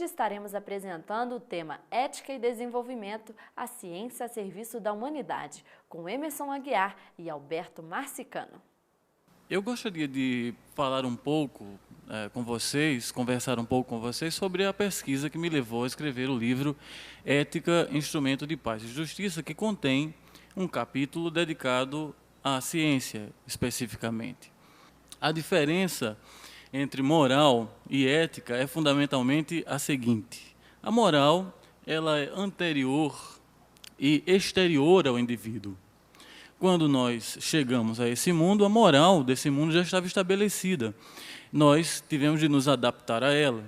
Hoje estaremos apresentando o tema Ética e Desenvolvimento, a ciência a serviço da humanidade, com Emerson Aguiar e Alberto Marcicano. Eu gostaria de falar um pouco com vocês, conversar um pouco com vocês sobre a pesquisa que me levou a escrever o livro Ética, Instrumento de Paz e Justiça, que contém um capítulo dedicado à ciência, especificamente. A diferença entre moral e ética é fundamentalmente a seguinte: a moral, ela é anterior e exterior ao indivíduo. Quando nós chegamos a esse mundo, a moral desse mundo já estava estabelecida. Nós tivemos de nos adaptar a ela.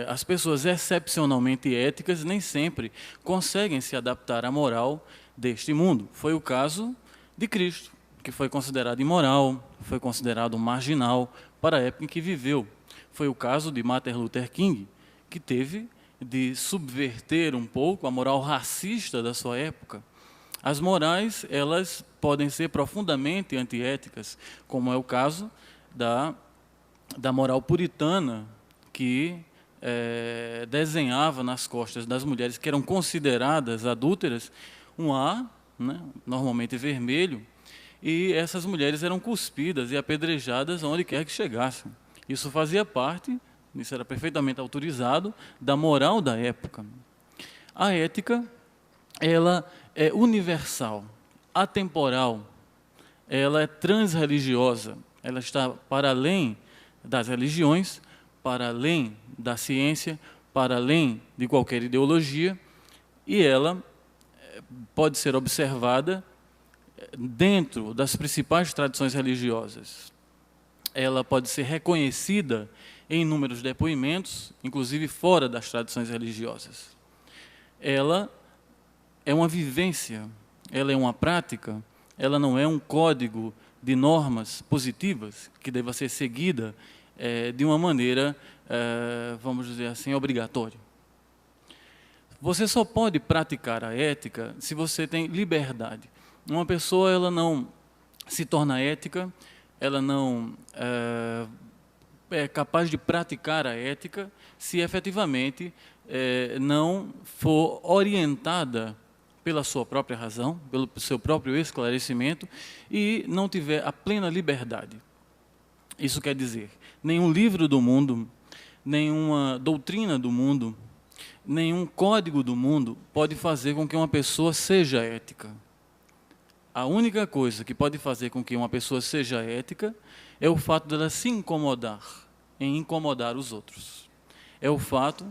As pessoas excepcionalmente éticas nem sempre conseguem se adaptar à moral deste mundo. Foi o caso de Cristo, que foi considerado imoral, foi considerado marginal para a época em que viveu. Foi o caso de Martin Luther King, que teve de subverter um pouco a moral racista da sua época. As morais, elas podem ser profundamente antiéticas, como é o caso da moral puritana, que desenhava nas costas das mulheres que eram consideradas adúlteras um A, né, normalmente vermelho, e essas mulheres eram cuspidas e apedrejadas onde quer que chegassem. Isso fazia parte, isso era perfeitamente autorizado, da moral da época. A ética, ela é universal, atemporal, ela é transreligiosa, ela está para além das religiões, para além da ciência, para além de qualquer ideologia, e ela pode ser observada dentro das principais tradições religiosas. Ela pode ser reconhecida em inúmeros depoimentos, inclusive fora das tradições religiosas. Ela é uma vivência, ela é uma prática, ela não é um código de normas positivas que deva ser seguida de uma maneira, vamos dizer assim, obrigatória. Você só pode praticar a ética se você tem liberdade. Uma pessoa, ela não se torna ética, ela não é capaz de praticar a ética se efetivamente não for orientada pela sua própria razão, pelo seu próprio esclarecimento e não tiver a plena liberdade. Isso quer dizer, nenhum livro do mundo, nenhuma doutrina do mundo, nenhum código do mundo pode fazer com que uma pessoa seja ética. A única coisa que pode fazer com que uma pessoa seja ética é o fato dela se incomodar em incomodar os outros. É o fato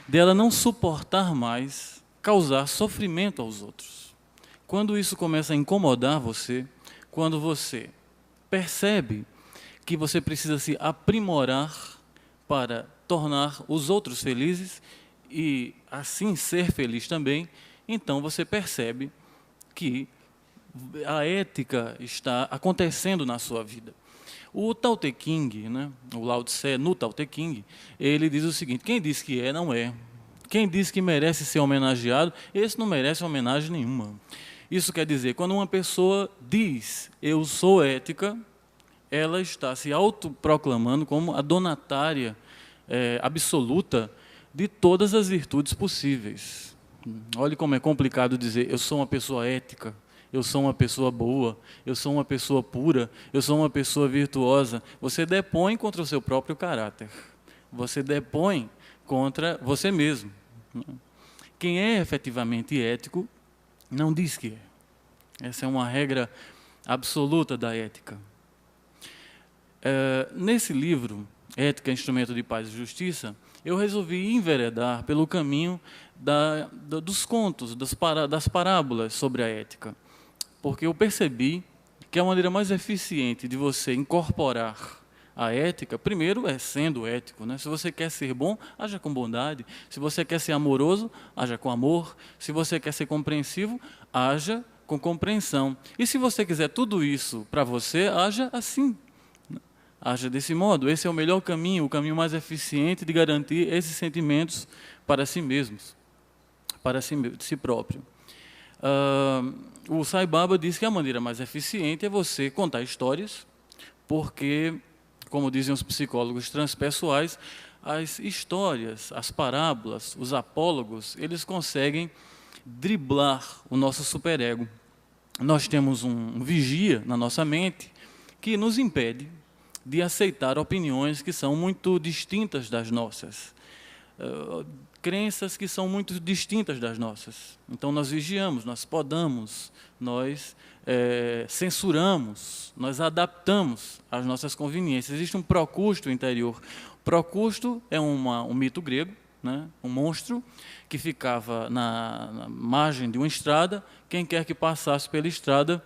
dela não suportar mais causar sofrimento aos outros. Quando isso começa a incomodar você, quando você percebe que você precisa se aprimorar para tornar os outros felizes e assim ser feliz também, então você percebe que a ética está acontecendo na sua vida. O Tao Te Ching, né, o Lao Tse, no Tao Te Ching, ele diz o seguinte: quem diz que é, não é. Quem diz que merece ser homenageado, esse não merece homenagem nenhuma. Isso quer dizer, quando uma pessoa diz, eu sou ética, ela está se autoproclamando como a donatária absoluta de todas as virtudes possíveis. Olhe como é complicado dizer, eu sou uma pessoa ética, eu sou uma pessoa boa, eu sou uma pessoa pura, eu sou uma pessoa virtuosa. Você depõe contra o seu próprio caráter. Você depõe contra você mesmo. Quem é efetivamente ético não diz que é. Essa é uma regra absoluta da ética. Nesse livro, Ética, Instrumento de Paz e Justiça, eu resolvi enveredar pelo caminho dos contos, das parábolas sobre a ética. Porque eu percebi que a maneira mais eficiente de você incorporar a ética, primeiro é sendo ético, né? Se você quer ser bom, haja com bondade. Se você quer ser amoroso, haja com amor. Se você quer ser compreensivo, haja com compreensão. E se você quiser tudo isso para você, haja assim. Haja desse modo. Esse é o melhor caminho, o caminho mais eficiente de garantir esses sentimentos para si mesmos, para si próprio. O Sai Baba diz que a maneira mais eficiente é você contar histórias, porque, como dizem os psicólogos transpessoais, as histórias, as parábolas, os apólogos, eles conseguem driblar o nosso superego. Nós temos um vigia na nossa mente que nos impede de aceitar opiniões que são muito distintas das nossas, crenças que são muito distintas das nossas. Então, nós vigiamos, nós podamos, nós censuramos, nós adaptamos às nossas conveniências. Existe um procusto interior. Procusto é um mito grego, né? Um monstro que ficava na margem de uma estrada. Quem quer que passasse pela estrada,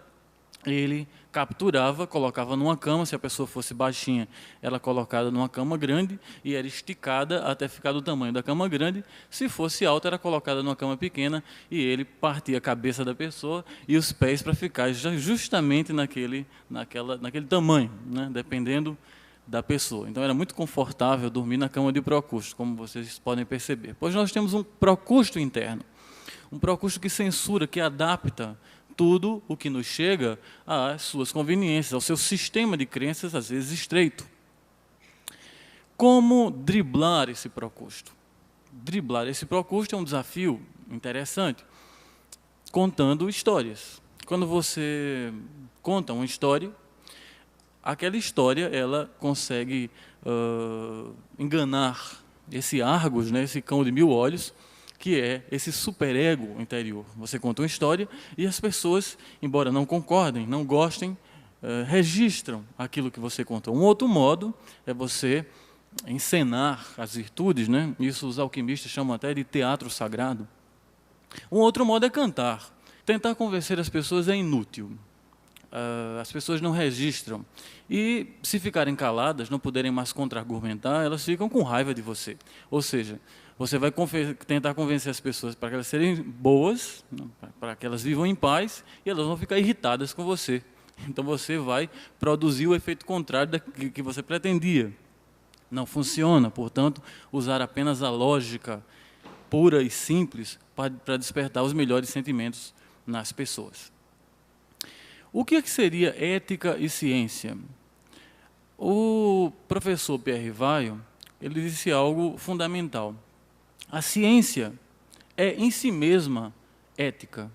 ele capturava, colocava numa cama. Se a pessoa fosse baixinha, ela colocada numa cama grande e era esticada até ficar do tamanho da cama grande. Se fosse alta, era colocada numa cama pequena e ele partia a cabeça da pessoa e os pés para ficar justamente naquele tamanho, né? Dependendo da pessoa. Então, era muito confortável dormir na cama de Procusto, como vocês podem perceber. Pois nós temos um Procusto interno, um Procusto que censura, que adapta tudo o que nos chega às suas conveniências, ao seu sistema de crenças, às vezes estreito. Como driblar esse Procusto? Driblar esse Procusto é um desafio interessante, contando histórias. Quando você conta uma história, aquela história ela consegue enganar esse Argos, né, esse cão de mil olhos, que é esse superego interior. Você conta uma história e as pessoas, embora não concordem, não gostem, registram aquilo que você contou. Um outro modo é você encenar as virtudes, né? Isso os alquimistas chamam até de teatro sagrado. Um outro modo é cantar. Tentar convencer as pessoas é inútil. As pessoas não registram. E, se ficarem caladas, não puderem mais contra-argumentar, elas ficam com raiva de você. Ou seja, você vai tentar convencer as pessoas para que elas serem boas, para que elas vivam em paz, e elas vão ficar irritadas com você. Então, você vai produzir o efeito contrário daquilo que você pretendia. Não funciona, portanto, usar apenas a lógica pura e simples para despertar os melhores sentimentos nas pessoas. O que seria ética e ciência? O professor Pierre Vaillant, ele disse algo fundamental. A ciência é em si mesma ética.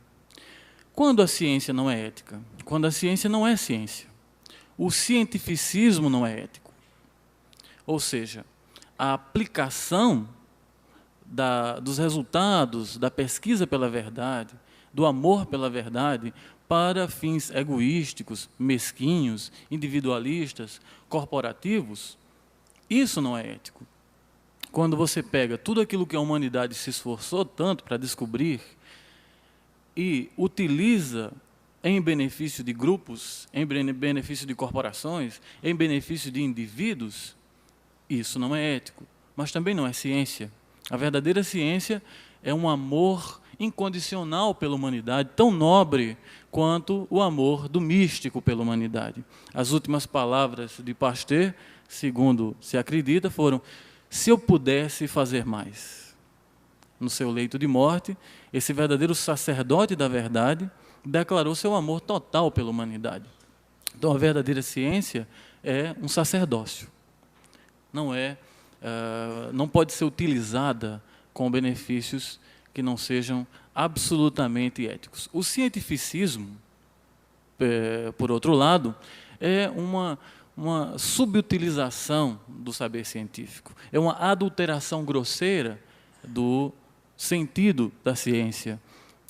Quando a ciência não é ética? Quando a ciência não é ciência. O cientificismo não é ético. Ou seja, a aplicação dos resultados da pesquisa pela verdade, do amor pela verdade, para fins egoísticos, mesquinhos, individualistas, corporativos, isso não é ético. Quando você pega tudo aquilo que a humanidade se esforçou tanto para descobrir e utiliza em benefício de grupos, em benefício de corporações, em benefício de indivíduos, isso não é ético, mas também não é ciência. A verdadeira ciência é um amor incondicional pela humanidade, tão nobre quanto o amor do místico pela humanidade. As últimas palavras de Pasteur, segundo se acredita, foram: se eu pudesse fazer mais. No seu leito de morte, esse verdadeiro sacerdote da verdade declarou seu amor total pela humanidade. Então, a verdadeira ciência é um sacerdócio. Não pode ser utilizada com benefícios que não sejam absolutamente éticos. O cientificismo, por outro lado, é uma subutilização do saber científico, é uma adulteração grosseira do sentido da ciência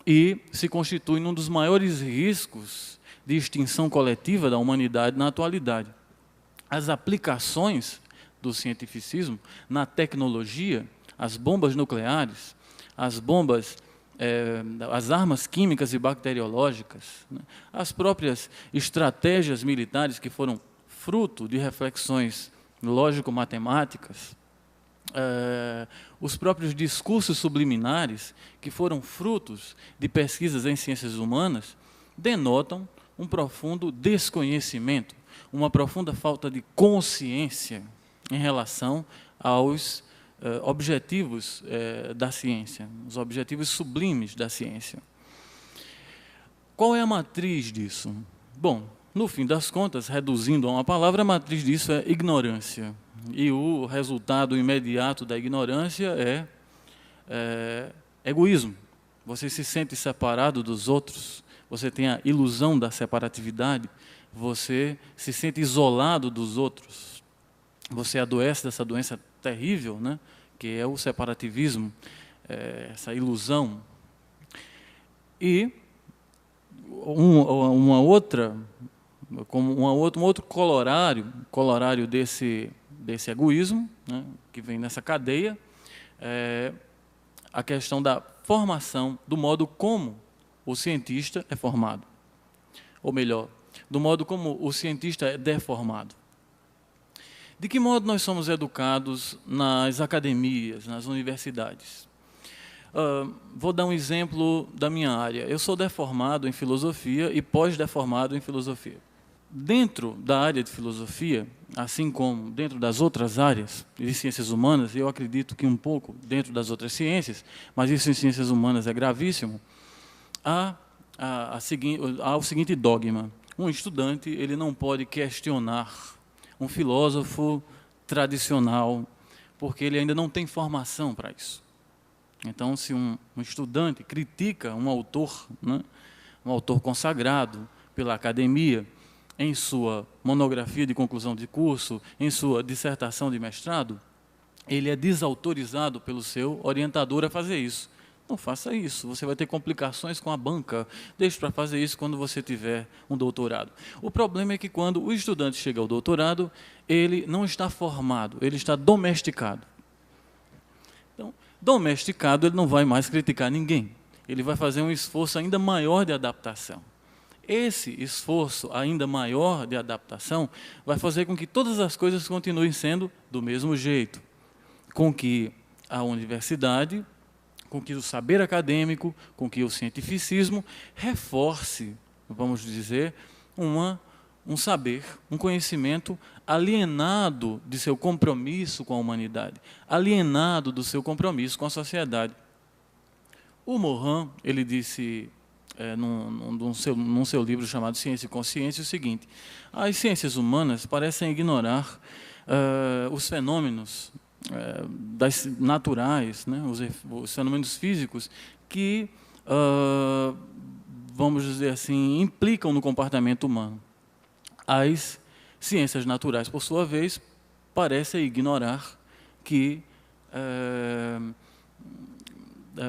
e se constitui num dos maiores riscos de extinção coletiva da humanidade na atualidade. As aplicações do cientificismo na tecnologia, as bombas nucleares, as armas químicas e bacteriológicas, né? As próprias estratégias militares que foram fruto de reflexões lógico-matemáticas, os próprios discursos subliminares que foram frutos de pesquisas em ciências humanas, denotam um profundo desconhecimento, uma profunda falta de consciência em relação aos objetivos da ciência, os objetivos sublimes da ciência. Qual é a matriz disso? Bom, no fim das contas, reduzindo a uma palavra, a matriz disso é ignorância. E o resultado imediato da ignorância é egoísmo. Você se sente separado dos outros, você tem a ilusão da separatividade, você se sente isolado dos outros, você adoece dessa doença terrível, né, que é o separativismo, essa ilusão. E um outro corolário desse egoísmo, né, que vem nessa cadeia, é a questão da formação, do modo como o cientista é formado. Ou melhor, do modo como o cientista é deformado. De que modo nós somos educados nas academias, nas universidades? Vou dar um exemplo da minha área. Eu sou deformado em filosofia e pós-deformado em filosofia. Dentro da área de filosofia, assim como dentro das outras áreas de ciências humanas, eu acredito que um pouco dentro das outras ciências, mas isso em ciências humanas é gravíssimo, há o seguinte dogma: um estudante ele não pode questionar um filósofo tradicional, porque ele ainda não tem formação para isso. Então, se um estudante critica um autor, né, um autor consagrado pela academia, em sua monografia de conclusão de curso, em sua dissertação de mestrado, ele é desautorizado pelo seu orientador a fazer isso. Não faça isso, você vai ter complicações com a banca. Deixe para fazer isso quando você tiver um doutorado. O problema é que quando o estudante chega ao doutorado, ele não está formado, ele está domesticado. Então, domesticado, ele não vai mais criticar ninguém. Ele vai fazer um esforço ainda maior de adaptação. Esse esforço ainda maior de adaptação vai fazer com que todas as coisas continuem sendo do mesmo jeito, com que a universidade, com que o saber acadêmico, com que o cientificismo reforce, vamos dizer, um saber, um conhecimento alienado de seu compromisso com a humanidade, alienado do seu compromisso com a sociedade. O Morin, ele disse num seu livro chamado Ciência e Consciência, o seguinte: as ciências humanas parecem ignorar os fenômenos naturais, né, os fenômenos físicos que, vamos dizer assim, implicam no comportamento humano. As ciências naturais, por sua vez, parecem ignorar que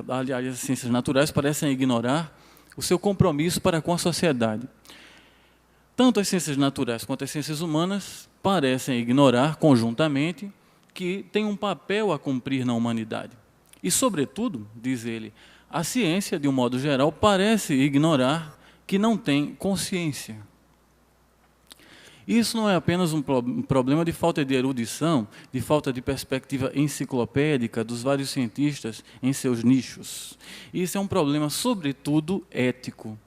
aliás, as ciências naturais parecem ignorar o seu compromisso para com a sociedade. Tanto as ciências naturais quanto as ciências humanas parecem ignorar conjuntamente que tem um papel a cumprir na humanidade. E, sobretudo, diz ele, a ciência, de um modo geral, parece ignorar que não tem consciência. Isso não é apenas um problema de falta de erudição, de falta de perspectiva enciclopédica dos vários cientistas em seus nichos. Isso é um problema, sobretudo, ético.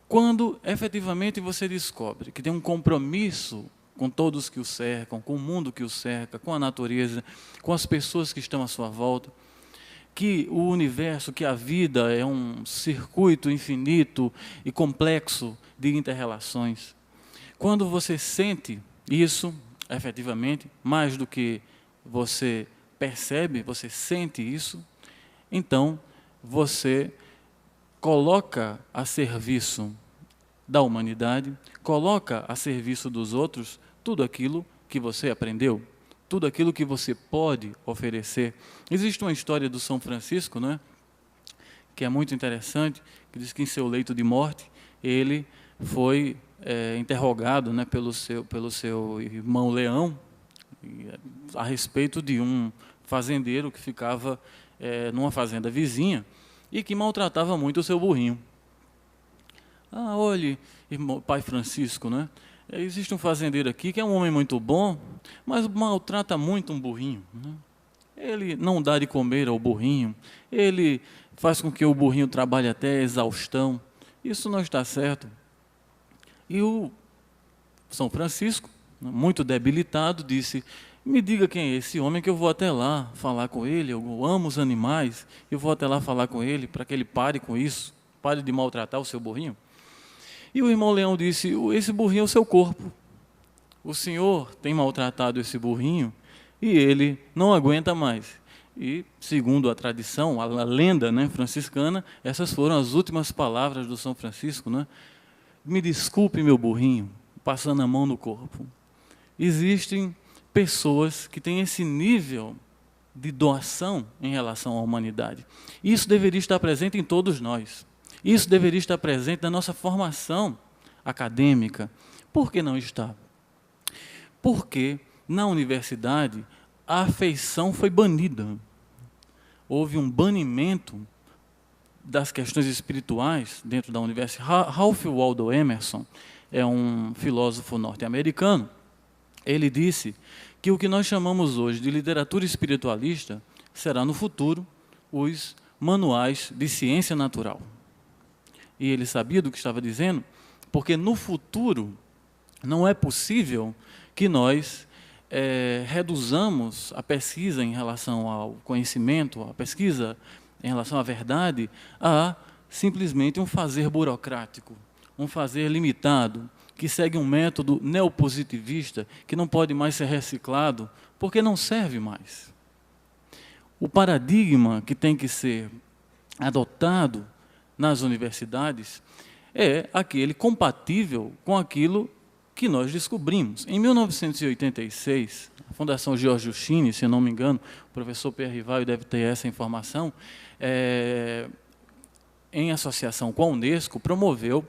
Quando, efetivamente, você descobre que tem um compromisso com todos que o cercam, com o mundo que o cerca, com a natureza, com as pessoas que estão à sua volta, que o universo, que a vida é um circuito infinito e complexo de inter-relações. Quando você sente isso, efetivamente, mais do que você percebe, você sente isso, então você coloca a serviço da humanidade, coloca a serviço dos outros tudo aquilo que você aprendeu, tudo aquilo que você pode oferecer. Existe uma história do São Francisco, né, que é muito interessante, que diz que em seu leito de morte, ele foi interrogado, né, pelo seu irmão Leão, a respeito de um fazendeiro que ficava numa fazenda vizinha e que maltratava muito o seu burrinho. Olhe, irmão, pai Francisco, né? Existe um fazendeiro aqui que é um homem muito bom, mas maltrata muito um burrinho, né? Ele não dá de comer ao burrinho, ele faz com que o burrinho trabalhe até a exaustão. Isso não está certo. E o São Francisco, muito debilitado, disse: me diga quem é esse homem que eu vou até lá falar com ele, eu amo os animais, eu vou até lá falar com ele para que ele pare com isso, pare de maltratar o seu burrinho. E o irmão Leão disse, esse burrinho é o seu corpo. O senhor tem maltratado esse burrinho e ele não aguenta mais. E, segundo a tradição, a lenda, né, franciscana, essas foram as últimas palavras do São Francisco, né? Me desculpe, meu burrinho, passando a mão no corpo. Existem pessoas que têm esse nível de doação em relação à humanidade. Isso deveria estar presente em todos nós. Isso deveria estar presente na nossa formação acadêmica. Por que não está? Porque na universidade a afeição foi banida. Houve um banimento das questões espirituais dentro da universidade. Ralph Waldo Emerson é um filósofo norte-americano. Ele disse que o que nós chamamos hoje de literatura espiritualista será no futuro os manuais de ciência natural. E ele sabia do que estava dizendo, porque no futuro não é possível que nós reduzamos a pesquisa em relação ao conhecimento, a pesquisa em relação à verdade, a simplesmente um fazer burocrático, um fazer limitado, que segue um método neopositivista, que não pode mais ser reciclado, porque não serve mais. O paradigma que tem que ser adotado nas universidades é aquele compatível com aquilo que nós descobrimos. Em 1986, a Fundação George Chine, se não me engano, o professor Pierre Rivaio deve ter essa informação, em associação com a Unesco, promoveu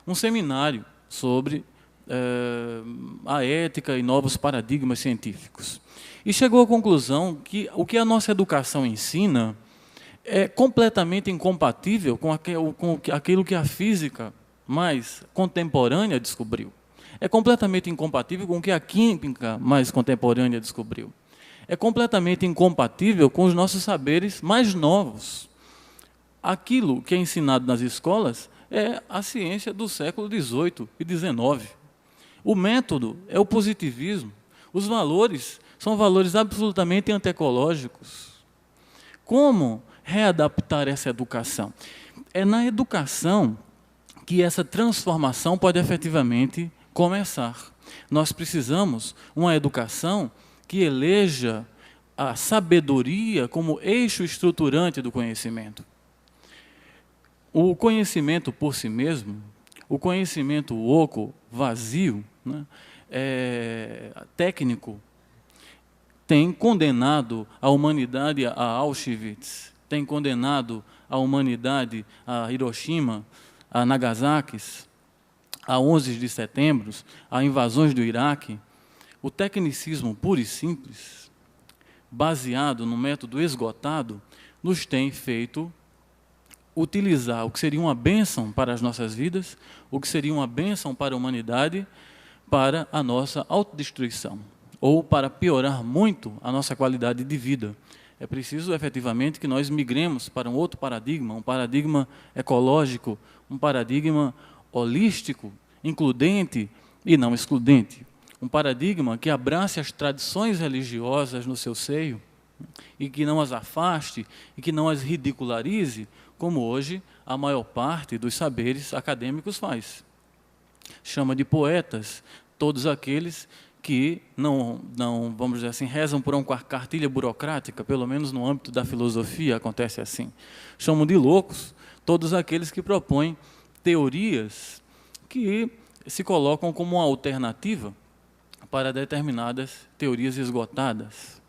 um seminário sobre a ética e novos paradigmas científicos. E chegou à conclusão que o que a nossa educação ensina é completamente incompatível com aquilo que a física mais contemporânea descobriu. É completamente incompatível com o que a química mais contemporânea descobriu. É completamente incompatível com os nossos saberes mais novos. Aquilo que é ensinado nas escolas é a ciência do século XVIII e XIX. O método é o positivismo. Os valores são valores absolutamente antiecológicos. Como readaptar essa educação? É na educação que essa transformação pode efetivamente começar. Nós precisamos uma educação que eleja a sabedoria como eixo estruturante do conhecimento. O conhecimento por si mesmo, o conhecimento oco, vazio, né, técnico, tem condenado a humanidade a Auschwitz, tem condenado a humanidade a Hiroshima, a Nagasaki, a 11 de setembro, a invasões do Iraque. O tecnicismo puro e simples, baseado no método esgotado, nos tem feito utilizar o que seria uma bênção para as nossas vidas, o que seria uma bênção para a humanidade, para a nossa autodestruição, ou para piorar muito a nossa qualidade de vida. É preciso, efetivamente, que nós migremos para um outro paradigma, um paradigma ecológico, um paradigma holístico, includente e não excludente. Um paradigma que abrace as tradições religiosas no seu seio e que não as afaste e que não as ridicularize, como hoje a maior parte dos saberes acadêmicos faz. Chama de poetas todos aqueles que não, vamos dizer assim, rezam por uma cartilha burocrática, pelo menos no âmbito da filosofia acontece assim. Chamam de loucos todos aqueles que propõem teorias que se colocam como uma alternativa para determinadas teorias esgotadas.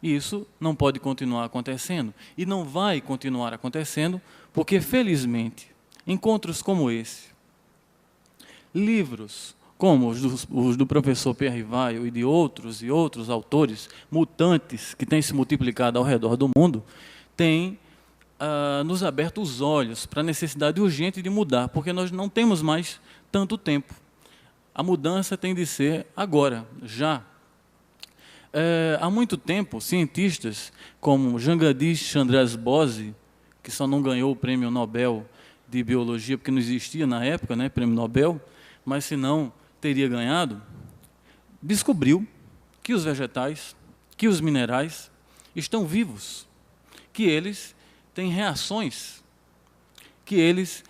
E isso não pode continuar acontecendo, e não vai continuar acontecendo, porque, felizmente, encontros como esse, livros como os do professor Pierre Rivaio e outros autores mutantes que têm se multiplicado ao redor do mundo, têm nos aberto os olhos para a necessidade urgente de mudar, porque nós não temos mais tanto tempo. A mudança tem de ser agora, já. Há muito tempo, cientistas como Jagadish Chandra Bose, que só não ganhou o prêmio Nobel de Biologia, porque não existia na época, né, prêmio Nobel, mas se não teria ganhado, descobriu que os vegetais, que os minerais estão vivos, que eles têm reações, que eles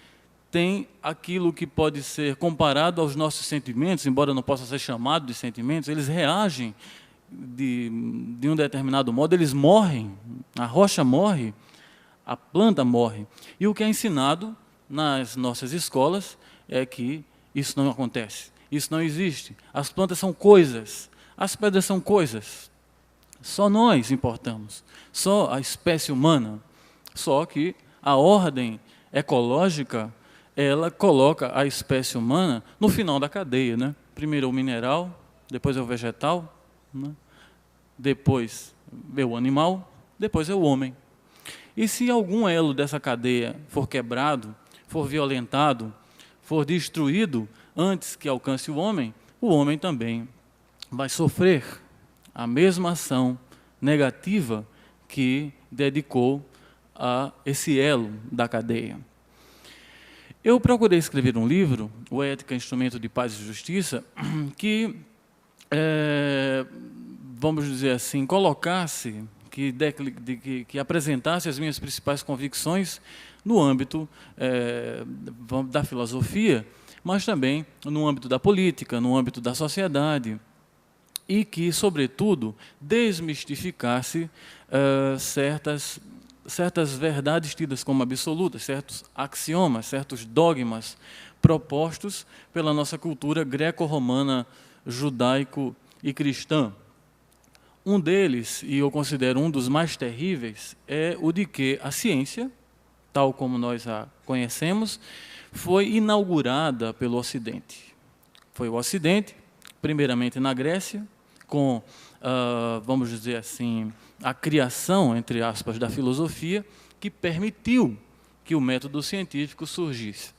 tem aquilo que pode ser comparado aos nossos sentimentos, embora não possa ser chamado de sentimentos, eles reagem de um determinado modo, eles morrem, a rocha morre, a planta morre. E o que é ensinado nas nossas escolas é que isso não acontece, isso não existe. As plantas são coisas, as pedras são coisas. Só nós importamos, só a espécie humana. Só que a ordem ecológica, ela coloca a espécie humana no final da cadeia, né? Primeiro é o mineral, depois é o vegetal, né? Depois é o animal, depois é o homem. E se algum elo dessa cadeia for quebrado, for violentado, for destruído antes que alcance o homem também vai sofrer a mesma ação negativa que dedicou a esse elo da cadeia. Eu procurei escrever um livro, o Ética, Instrumento de Paz e Justiça, que, vamos dizer assim, colocasse, que apresentasse as minhas principais convicções no âmbito da filosofia, mas também no âmbito da política, no âmbito da sociedade, e que, sobretudo, desmistificasse certas verdades tidas como absolutas, certos axiomas, certos dogmas propostos pela nossa cultura greco-romana, judaico e cristã. Um deles, e eu considero um dos mais terríveis, é o de que a ciência, tal como nós a conhecemos, foi inaugurada pelo Ocidente. Foi o Ocidente, primeiramente na Grécia, com, vamos dizer assim, a criação, entre aspas, da filosofia, que permitiu que o método científico surgisse.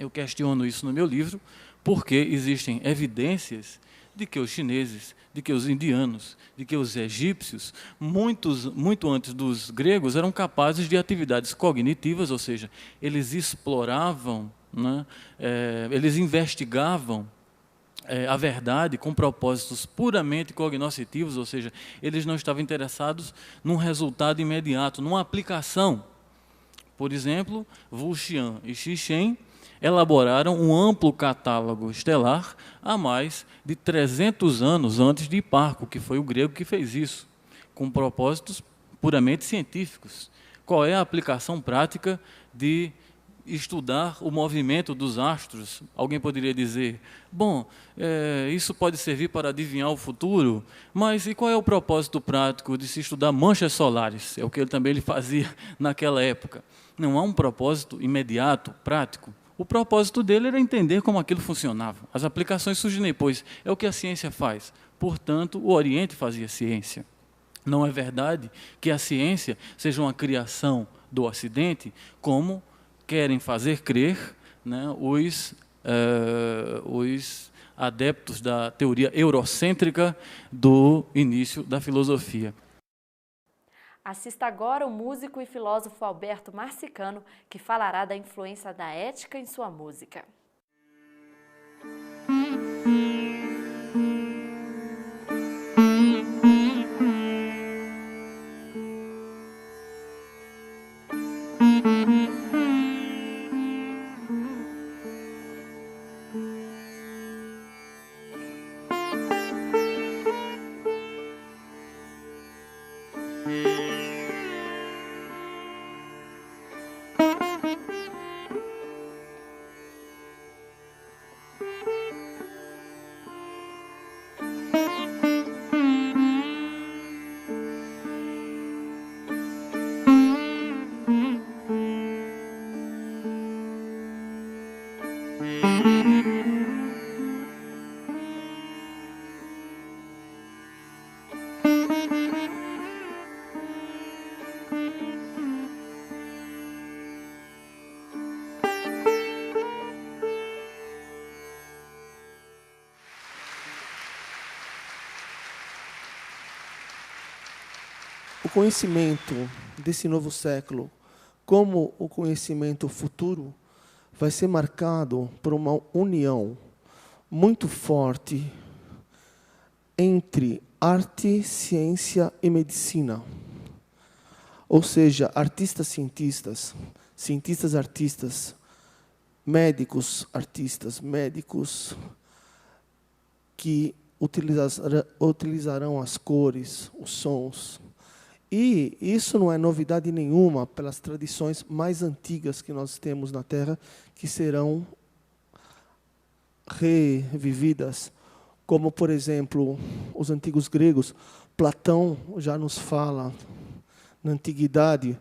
Eu questiono isso no meu livro, porque existem evidências de que os chineses, de que os indianos, de que os egípcios, muito antes dos gregos, eram capazes de atividades cognitivas, ou seja, eles exploravam, né, eles investigavam a verdade com propósitos puramente cognoscitivos, ou seja, eles não estavam interessados num resultado imediato, numa aplicação. Por exemplo, Wu Xian e Xi Shen elaboraram um amplo catálogo estelar há mais de 300 anos antes de Hiparco, que foi o grego que fez isso, com propósitos puramente científicos. Qual é a aplicação prática de estudar o movimento dos astros? Alguém poderia dizer, bom, isso pode servir para adivinhar o futuro, mas e qual é o propósito prático de se estudar manchas solares? É o que ele também fazia naquela época. Não há um propósito imediato, prático. O propósito dele era entender como aquilo funcionava. As aplicações surgem depois. É o que a ciência faz. Portanto, o Oriente fazia ciência. Não é verdade que a ciência seja uma criação do Ocidente, como querem fazer crer, né, os adeptos da teoria eurocêntrica do início da filosofia. Assista agora o músico e filósofo Alberto Marsicano, que falará da influência da ética em sua música. O conhecimento desse novo século, como o conhecimento futuro, vai ser marcado por uma união muito forte entre arte, ciência e medicina. Ou seja, artistas-cientistas, cientistas-artistas, médicos, artistas, médicos que utilizarão as cores, os sons. E isso não é novidade nenhuma pelas tradições mais antigas que nós temos na Terra, que serão revividas, como, por exemplo, os antigos gregos. Platão já nos fala, na antiguidade,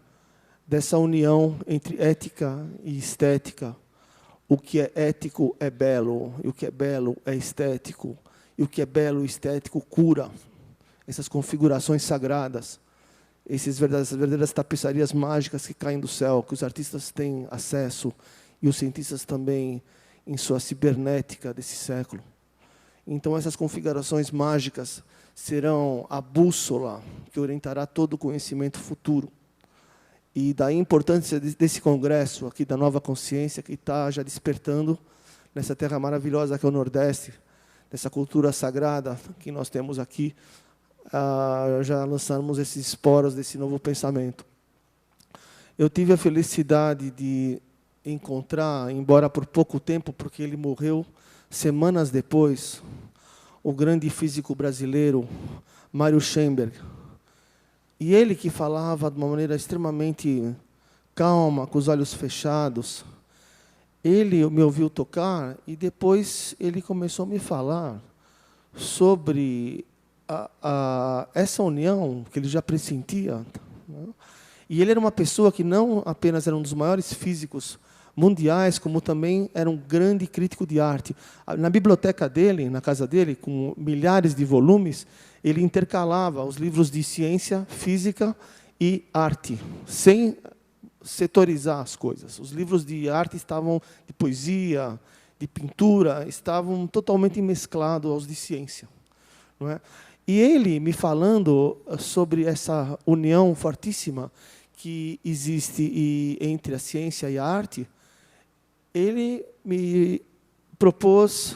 dessa união entre ética e estética. O que é ético é belo, e o que é belo é estético, e o que é belo e estético cura. Essas configurações sagradas, essas verdadeiras tapeçarias mágicas que caem do céu, que os artistas têm acesso, e os cientistas também, em sua cibernética desse século. Então, essas configurações mágicas serão a bússola que orientará todo o conhecimento futuro. E daí a importância desse congresso aqui da Nova Consciência, que está já despertando nessa terra maravilhosa que é o Nordeste, dessa cultura sagrada que nós temos aqui, já lançamos esses esporos desse novo pensamento. Eu tive a felicidade de encontrar, embora por pouco tempo, porque ele morreu semanas depois, o grande físico brasileiro, Mário Schoenberg. E ele que falava de uma maneira extremamente calma, com os olhos fechados, ele me ouviu tocar e depois ele começou a me falar sobre essa união que ele já pressentia. Né? E ele era uma pessoa que não apenas era um dos maiores físicos mundiais, como também era um grande crítico de arte. Na biblioteca dele, na casa dele, com milhares de volumes, ele intercalava os livros de ciência, física e arte, sem setorizar as coisas. Os livros de arte estavam, de poesia, de pintura, estavam totalmente mesclados aos de ciência. Não é? E ele me falando sobre essa união fortíssima que existe entre a ciência e a arte, ele me propôs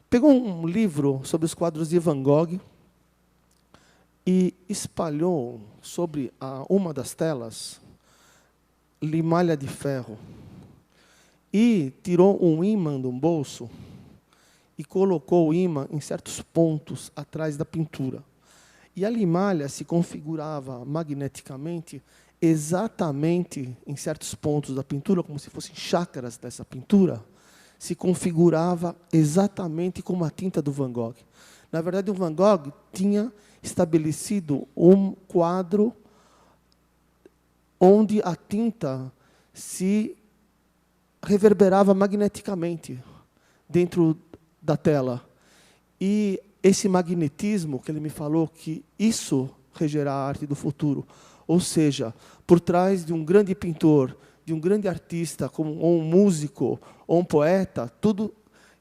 pegou um livro sobre os quadros de Van Gogh e espalhou sobre uma das telas limalha de ferro e tirou um ímã de um bolso e colocou o ímã em certos pontos atrás da pintura. E a limalha se configurava magneticamente exatamente em certos pontos da pintura, como se fossem chakras dessa pintura, se configurava exatamente como a tinta do Van Gogh. Na verdade, o Van Gogh tinha estabelecido um quadro onde a tinta se reverberava magneticamente dentro da tela. E esse magnetismo que ele me falou, que isso regerá a arte do futuro. Ou seja, por trás de um grande pintor, de um grande artista, ou um músico, ou um poeta, tudo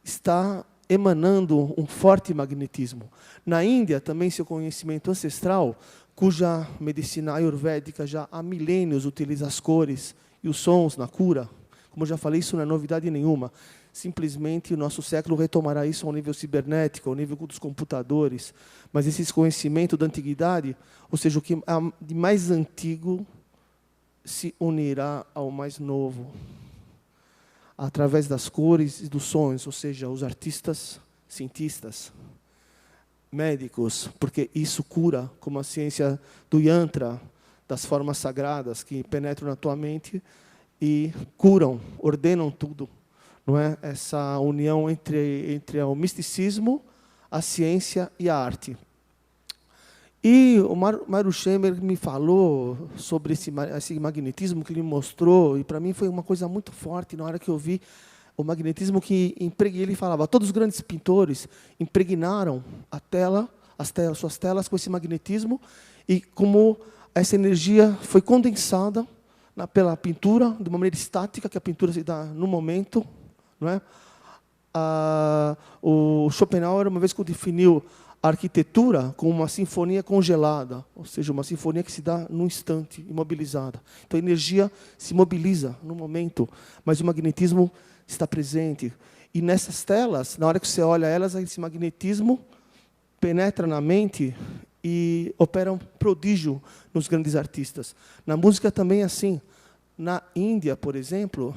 está emanando um forte magnetismo. Na Índia, também, seu conhecimento ancestral, cuja medicina ayurvédica já há milênios utiliza as cores e os sons na cura. Como eu já falei, isso não é novidade nenhuma. Simplesmente o nosso século retomará isso ao nível cibernético, ao nível dos computadores. Mas esse conhecimento da antiguidade, ou seja, o que há de mais antigo, se unirá ao mais novo, através das cores e dos sons, ou seja, os artistas, cientistas, médicos, porque isso cura, como a ciência do yantra, das formas sagradas que penetram na tua mente e curam, ordenam tudo. Não é? Essa união entre o misticismo, a ciência e a arte. E o Mário Schoenberg me falou sobre esse magnetismo que ele me mostrou, e para mim foi uma coisa muito forte na hora que eu vi o magnetismo que ele falava. Todos os grandes pintores impregnaram suas telas com esse magnetismo, e como essa energia foi condensada pela pintura, de uma maneira estática, que a pintura se dá no momento. Não é? O Schopenhauer, uma vez que definiu a arquitetura como uma sinfonia congelada, ou seja, uma sinfonia que se dá num instante, imobilizada. Então, a energia se mobiliza no momento, mas o magnetismo está presente. E nessas telas, na hora que você olha elas, esse magnetismo penetra na mente e opera um prodígio nos grandes artistas. Na música também é assim. Na Índia, por exemplo,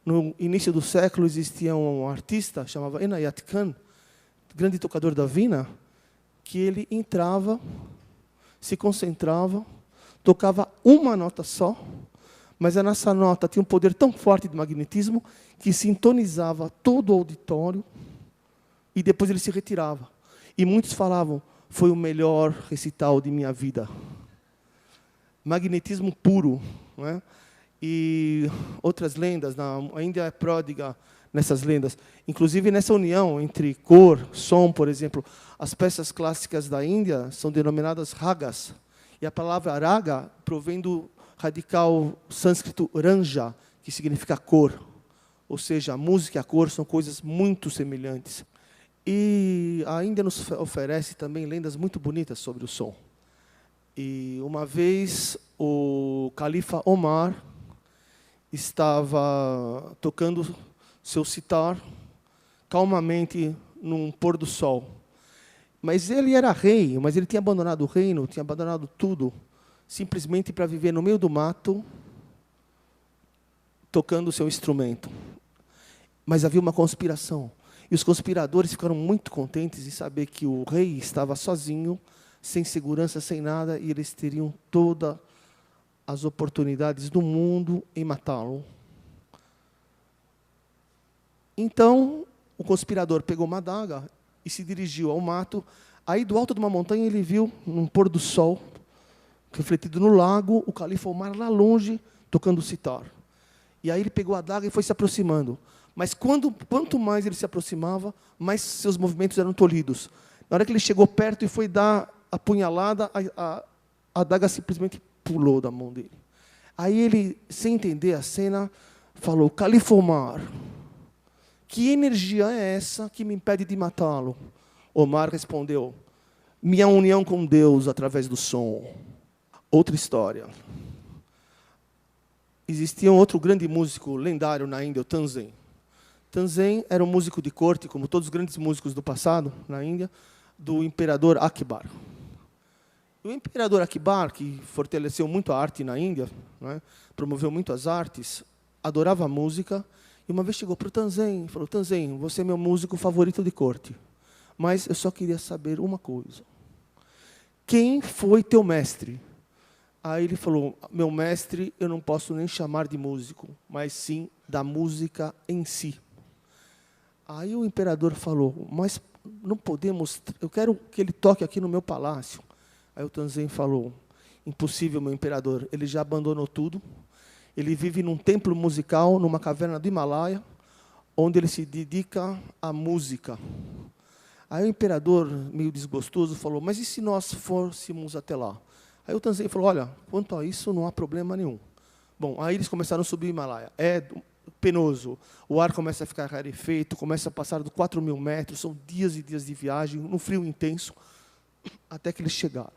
no início do século existia um artista chamado Inayat Khan, grande tocador da Veena, que ele entrava, se concentrava, tocava uma nota só, mas nessa nota tinha um poder tão forte de magnetismo que sintonizava todo o auditório e depois ele se retirava. E muitos falavam, foi o melhor recital de minha vida. Magnetismo puro, não é? E outras lendas, a Índia é pródiga nessas lendas. Inclusive, nessa união entre cor, som, por exemplo, as peças clássicas da Índia são denominadas ragas. E a palavra raga provém do radical sânscrito ranja, que significa cor. Ou seja, a música e a cor são coisas muito semelhantes. E a Índia nos oferece também lendas muito bonitas sobre o som. E uma vez o califa Omar estava tocando seu sitar calmamente num pôr do sol. Mas ele era rei, mas ele tinha abandonado o reino, tinha abandonado tudo, simplesmente para viver no meio do mato, tocando o seu instrumento. Mas havia uma conspiração. E os conspiradores ficaram muito contentes em saber que o rei estava sozinho, sem segurança, sem nada, e eles teriam todas as oportunidades do mundo em matá-lo. Então, o conspirador pegou uma adaga e se dirigiu ao mato. Aí, do alto de uma montanha, ele viu, num pôr do sol, refletido no lago, o califa Omar lá longe, tocando o sitar. E aí ele pegou a adaga e foi se aproximando. Mas quanto mais ele se aproximava, mais seus movimentos eram tolhidos. Na hora que ele chegou perto e foi dar a punhalada, a adaga simplesmente pulou da mão dele. Aí ele, sem entender a cena, falou, califa Omar, que energia é essa que me impede de matá-lo? Omar respondeu, minha união com Deus através do som. Outra história. Existia um outro grande músico lendário na Índia, o Tansen. Tansen era um músico de corte, como todos os grandes músicos do passado, na Índia, do imperador Akbar. O imperador Akbar, que fortaleceu muito a arte na Índia, né, promoveu muito as artes, adorava a música, e uma vez chegou para o Tansen e falou, Tansen, você é meu músico favorito de corte, mas eu só queria saber uma coisa. Quem foi teu mestre? Aí ele falou, meu mestre eu não posso nem chamar de músico, mas sim da música em si. Aí o imperador falou, mas não podemos, eu quero que ele toque aqui no meu palácio. Aí o Tansen falou, impossível, meu imperador, ele já abandonou tudo, ele vive num templo musical, numa caverna do Himalaia, onde ele se dedica à música. Aí o imperador, meio desgostoso, falou, mas e se nós fôssemos até lá? Aí o Tansen falou, olha, quanto a isso não há problema nenhum. Bom, aí eles começaram a subir o Himalaia. É penoso, o ar começa a ficar rarefeito, começa a passar de 4.000 metros, são dias e dias de viagem, num frio intenso, até que eles chegaram.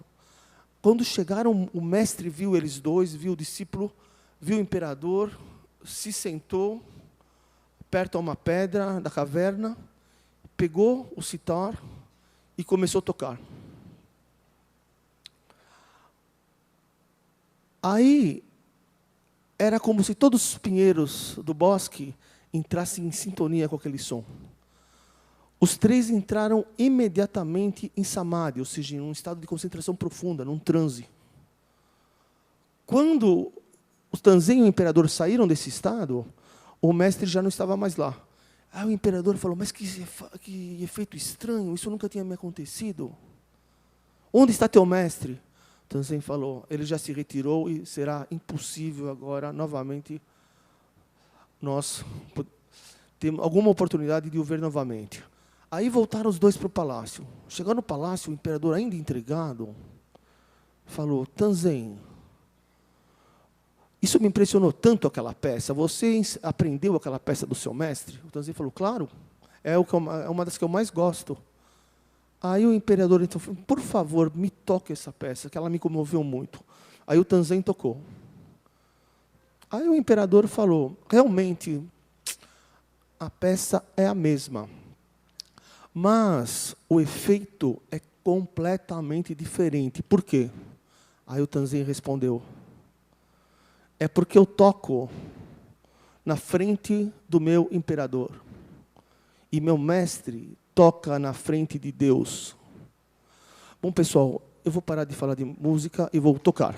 Quando chegaram, o mestre viu eles dois, viu o discípulo, viu o imperador, se sentou perto a uma pedra da caverna, pegou o sitar e começou a tocar. Aí, era como se todos os pinheiros do bosque entrassem em sintonia com aquele som. Os três entraram imediatamente em samadhi, ou seja, em um estado de concentração profunda, num transe. Quando o Tansen e o imperador saíram desse estado, o mestre já não estava mais lá. Aí o imperador falou, mas que efeito estranho, isso nunca tinha me acontecido. Onde está teu mestre? Tansen falou, ele já se retirou e será impossível agora, novamente, nós temos alguma oportunidade de o ver novamente. Aí voltaram os dois para o palácio. Chegando no palácio, o imperador, ainda intrigado, falou, Tansen, isso me impressionou tanto aquela peça, você aprendeu aquela peça do seu mestre? O Tansen falou, claro, é uma das que eu mais gosto. Aí o imperador então falou, por favor, me toque essa peça, que ela me comoveu muito. Aí o Tansen tocou. Aí o imperador falou, realmente, a peça é a mesma, mas o efeito é completamente diferente. Por quê? Aí o Tansen respondeu, é porque eu toco na frente do meu imperador. E meu mestre toca na frente de Deus. Bom, pessoal, eu vou parar de falar de música e vou tocar.